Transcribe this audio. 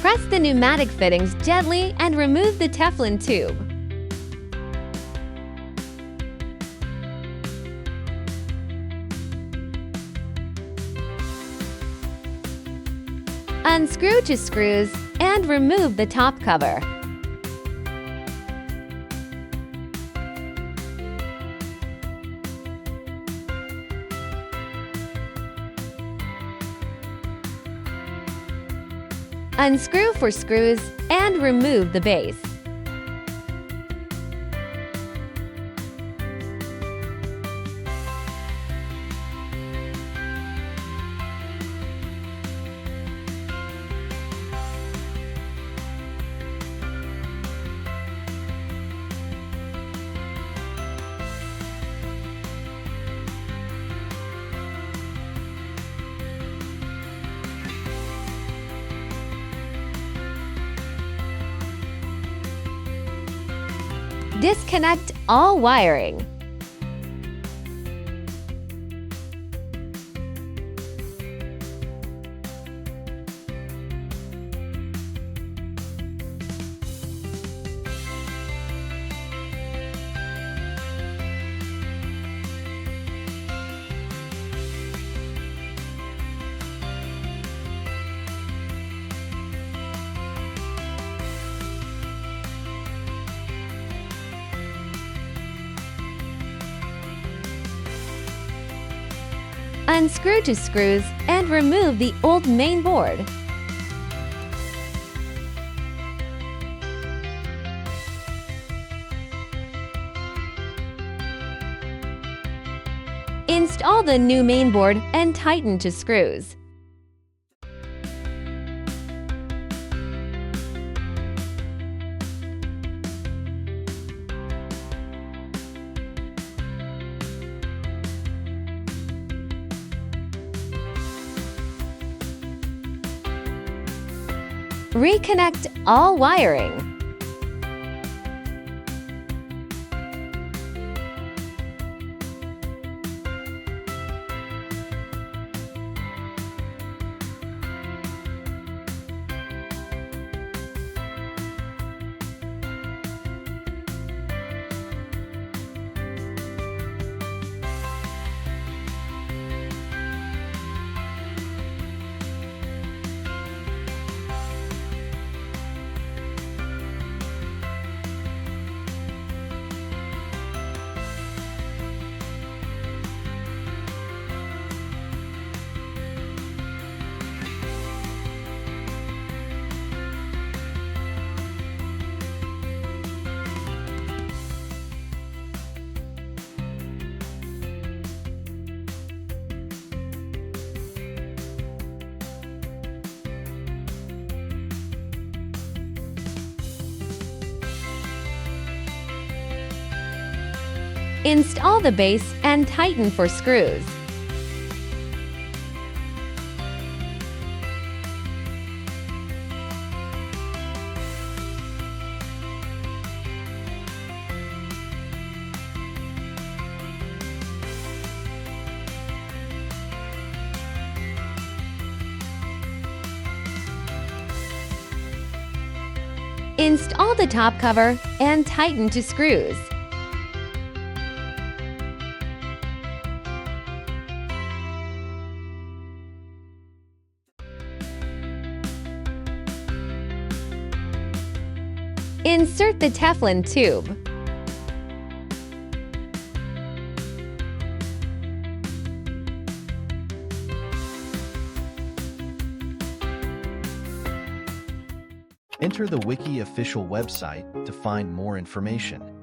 Press the pneumatic fittings gently and remove the Teflon tube. Unscrew to screws and remove the top cover. Unscrew for screws and remove the base. Disconnect all wiring. Unscrew to screws and remove the old mainboard. Install the new mainboard and tighten to screws. Reconnect all wiring. Install the base and tighten for screws. Install the top cover and tighten to screws. Insert the Teflon tube. Enter the Wiki official website to find more information.